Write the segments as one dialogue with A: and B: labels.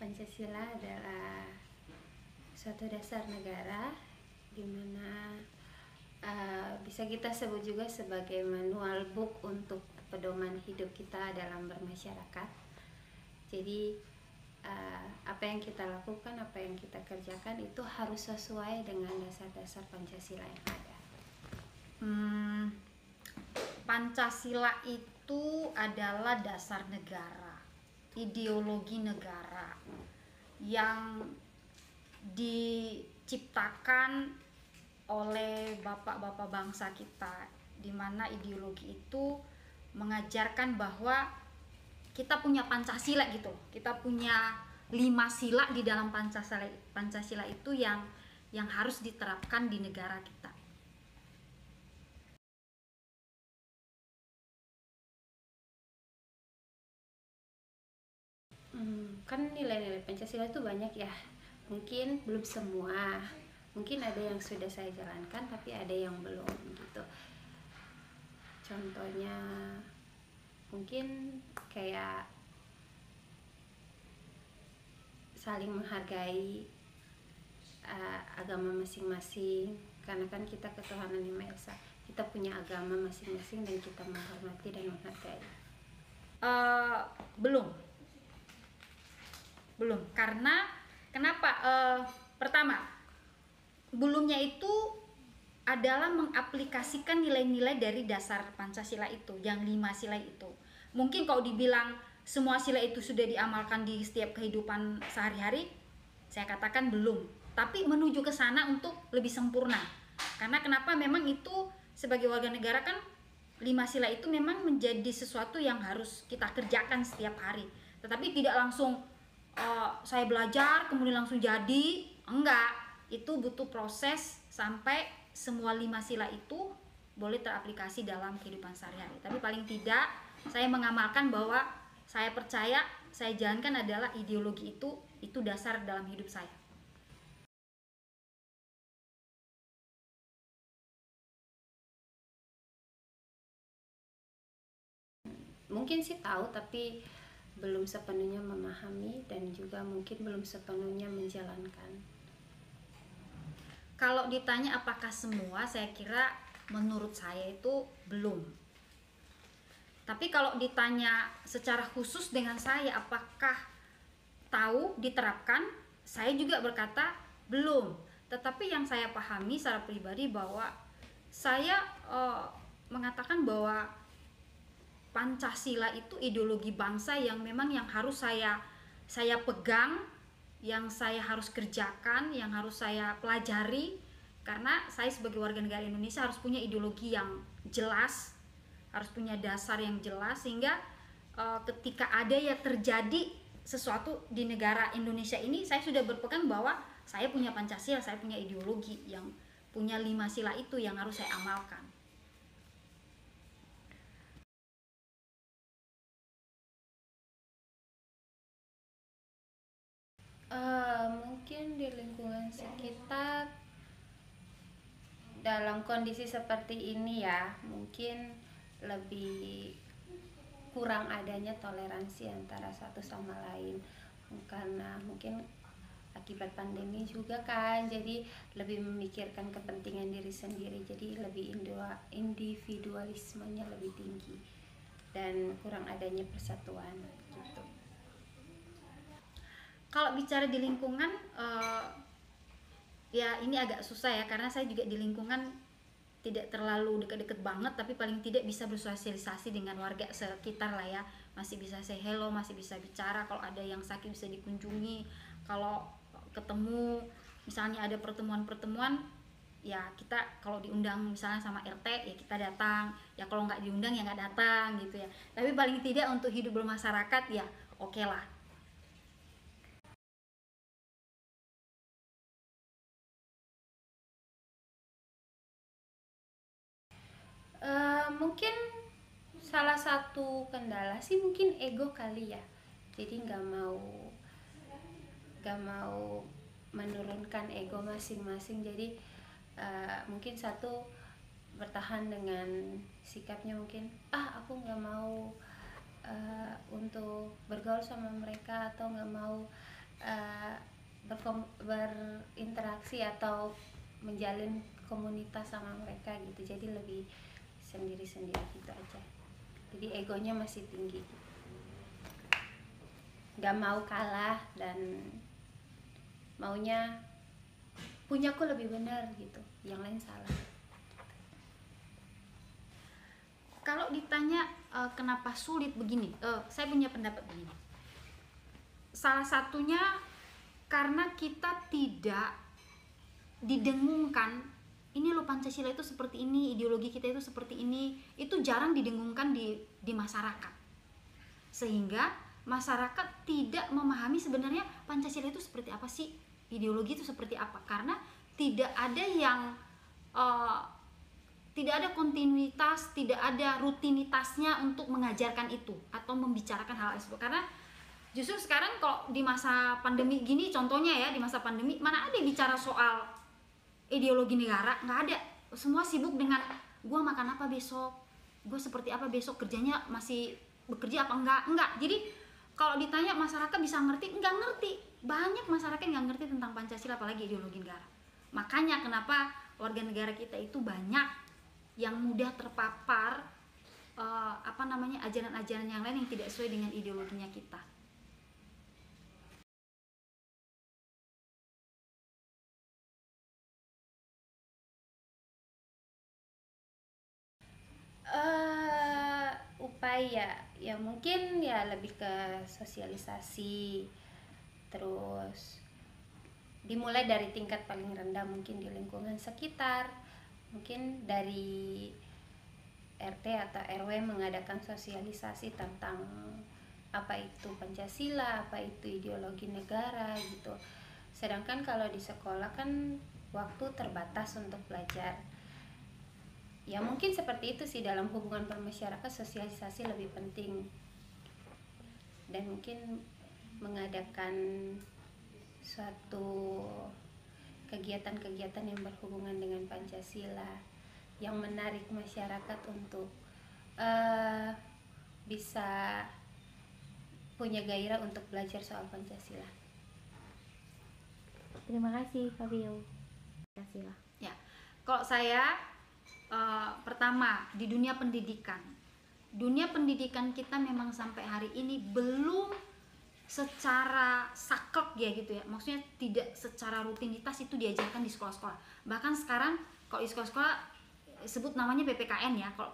A: Pancasila adalah suatu dasar negara di mana bisa kita sebut juga sebagai manual book untuk pedoman hidup kita dalam bermasyarakat. Jadi apa yang kita lakukan, apa yang kita kerjakan itu harus sesuai dengan dasar-dasar Pancasila yang ada.
B: Pancasila itu adalah dasar negara, ideologi negara yang diciptakan oleh bapak-bapak bangsa kita, di mana ideologi itu mengajarkan bahwa kita punya Pancasila gitu. Kita punya 5 sila di dalam Pancasila itu yang harus diterapkan di negara kita.
A: Kan nilai-nilai Pancasila itu banyak ya. Mungkin belum semua. Mungkin ada yang sudah saya jalankan tapi ada yang belum gitu. Contohnya mungkin kayak saling menghargai agama masing-masing, karena kan kita ketuhanan yang Maha Esa. Kita punya agama masing-masing dan kita menghormati dan menghargai.
B: Belum, karena kenapa? Pertama, belumnya itu adalah mengaplikasikan nilai-nilai dari dasar Pancasila itu, yang 5 sila itu. Mungkin kalau dibilang semua sila itu sudah diamalkan di setiap kehidupan sehari-hari, saya katakan belum. Tapi menuju ke sana untuk lebih sempurna. Karena kenapa? Memang itu sebagai warga negara kan 5 sila itu memang menjadi sesuatu yang harus kita kerjakan setiap hari. Tetapi tidak langsung saya belajar kemudian langsung jadi, enggak. Itu butuh proses sampai semua 5 sila itu boleh teraplikasi dalam kehidupan sehari-hari. Tapi paling tidak saya mengamalkan bahwa saya percaya, saya jalankan adalah ideologi itu dasar dalam hidup saya.
A: Mungkin sih tahu tapi belum sepenuhnya memahami dan juga mungkin belum sepenuhnya menjalankan.
B: Kalau ditanya apakah semua, saya kira menurut saya itu belum. Tapi kalau ditanya secara khusus dengan saya apakah tahu diterapkan, saya juga berkata belum. Tetapi yang saya pahami secara pribadi bahwa saya mengatakan bahwa Pancasila itu ideologi bangsa yang memang yang harus saya pegang, yang saya harus kerjakan, yang harus saya pelajari, karena saya sebagai warga negara Indonesia harus punya ideologi yang jelas, harus punya dasar yang jelas, sehingga ketika ada ya terjadi sesuatu di negara Indonesia ini, saya sudah berpegang bahwa saya punya Pancasila, saya punya ideologi yang punya 5 sila itu yang harus saya amalkan.
A: Mungkin di lingkungan sekitar dalam kondisi seperti ini ya, mungkin lebih kurang adanya toleransi antara satu sama lain, karena mungkin akibat pandemi juga kan, jadi lebih memikirkan kepentingan diri sendiri, jadi lebih individualismenya lebih tinggi dan kurang adanya persatuan gitu.
B: Kalau bicara di lingkungan, ya ini agak susah ya, karena saya juga di lingkungan tidak terlalu dekat-dekat banget, tapi paling tidak bisa bersosialisasi dengan warga sekitar lah ya. Masih bisa say hello, masih bisa bicara, kalau ada yang sakit bisa dikunjungi, kalau ketemu misalnya ada pertemuan-pertemuan, ya kita kalau diundang misalnya sama RT ya kita datang, ya kalau nggak diundang ya nggak datang gitu ya. Tapi paling tidak untuk hidup bermasyarakat ya oke lah.
A: Mungkin salah satu kendala sih mungkin ego kali ya, jadi nggak mau menurunkan ego masing-masing, jadi mungkin satu bertahan dengan sikapnya, mungkin aku nggak mau untuk bergaul sama mereka, atau nggak mau eh, berinteraksi atau menjalin komunitas sama mereka gitu, jadi lebih sendiri-sendiri gitu aja. Jadi egonya masih tinggi, nggak mau kalah dan maunya punyaku lebih benar gitu, yang lain salah.
B: Kalau ditanya kenapa sulit begini, saya punya pendapat begini. Salah satunya karena kita tidak didengungkan, ini loh Pancasila itu seperti ini, ideologi kita itu seperti ini, itu jarang didengungkan di masyarakat. Sehingga masyarakat tidak memahami sebenarnya Pancasila itu seperti apa sih, ideologi itu seperti apa, karena tidak ada yang tidak ada kontinuitas, tidak ada rutinitasnya untuk mengajarkan itu atau membicarakan hal tersebut. Karena justru sekarang kalau di masa pandemi gini, contohnya ya, di masa pandemi mana ada bicara soal ideologi negara, nggak ada. Semua sibuk dengan gue makan apa besok, gue seperti apa besok, kerjanya masih bekerja apa enggak. Jadi kalau ditanya masyarakat bisa ngerti, nggak ngerti. Banyak masyarakat nggak ngerti tentang Pancasila, apalagi ideologi negara. Makanya kenapa warga negara kita itu banyak yang mudah terpapar ajaran-ajaran yang lain yang tidak sesuai dengan ideologinya kita.
A: Upaya ya mungkin ya lebih ke sosialisasi, terus dimulai dari tingkat paling rendah, mungkin di lingkungan sekitar, mungkin dari RT atau RW mengadakan sosialisasi tentang apa itu Pancasila, apa itu ideologi negara gitu. Sedangkan kalau di sekolah kan waktu terbatas untuk belajar. Ya mungkin seperti itu sih, dalam hubungan bermasyarakat sosialisasi lebih penting. Dan mungkin mengadakan suatu kegiatan-kegiatan yang berhubungan dengan Pancasila yang menarik masyarakat untuk bisa punya gairah untuk belajar soal Pancasila. Terima kasih Fabio. Pancasila.
B: Ya, kalau saya pertama di dunia pendidikan kita memang sampai hari ini belum secara saklek ya gitu ya, maksudnya tidak secara rutinitas itu diajarkan di sekolah-sekolah. Bahkan sekarang kalau di sekolah-sekolah sebut namanya PPKN ya, kalau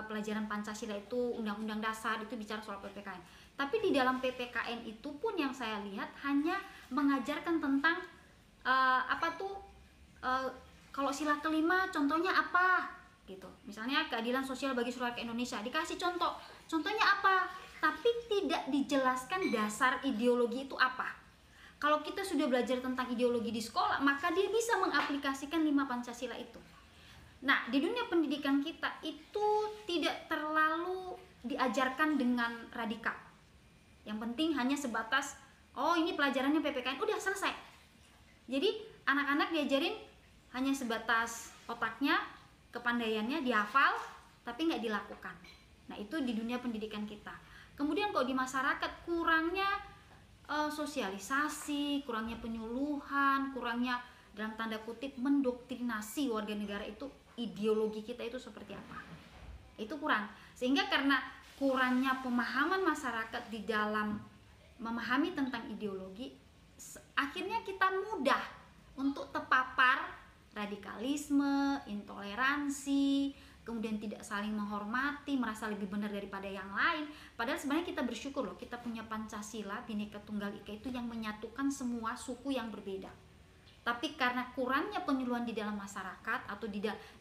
B: pelajaran Pancasila itu Undang-Undang Dasar itu bicara soal PPKN. Tapi di dalam PPKN itu pun yang saya lihat hanya mengajarkan tentang kalau sila kelima contohnya apa gitu. Misalnya keadilan sosial bagi seluruh rakyat Indonesia, dikasih contohnya apa, tapi tidak dijelaskan dasar ideologi itu apa. Kalau kita sudah belajar tentang ideologi di sekolah, maka dia bisa mengaplikasikan 5 Pancasila itu. Nah, di dunia pendidikan kita itu tidak terlalu diajarkan dengan radikal. Yang penting hanya sebatas, oh ini pelajarannya PPKN, udah selesai. Jadi anak-anak diajarin hanya sebatas otaknya, kepandaiannya dihafal, tapi nggak dilakukan. Nah itu di dunia pendidikan kita. Kemudian kalau di masyarakat kurangnya sosialisasi, kurangnya penyuluhan, kurangnya dalam tanda kutip mendoktrinasi warga negara itu ideologi kita itu seperti apa. Itu kurang. Sehingga karena kurangnya pemahaman masyarakat di dalam memahami tentang ideologi, akhirnya kita mudah untuk terpapar radikalisme, intoleransi, kemudian tidak saling menghormati, merasa lebih benar daripada yang lain. Padahal sebenarnya kita bersyukur loh, kita punya Pancasila, Bhinneka Tunggal Ika itu yang menyatukan semua suku yang berbeda. Tapi karena kurangnya penyuluhan di dalam masyarakat atau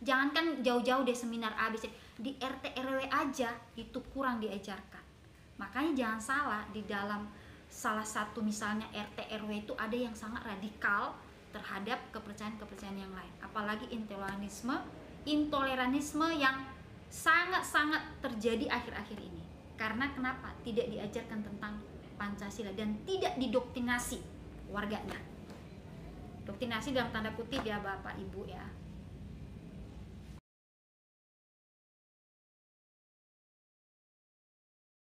B: jangankan jauh-jauh deh seminar ABC, di RT RW aja itu kurang diajarkan. Makanya jangan salah, di dalam salah satu misalnya RT RW itu ada yang sangat radikal terhadap kepercayaan-kepercayaan yang lain, apalagi intoleranisme yang sangat-sangat terjadi akhir-akhir ini. Karena kenapa? Tidak diajarkan tentang Pancasila dan tidak didoktrinasi warganya. Doktrinasi dalam tanda kutip ya Bapak Ibu ya.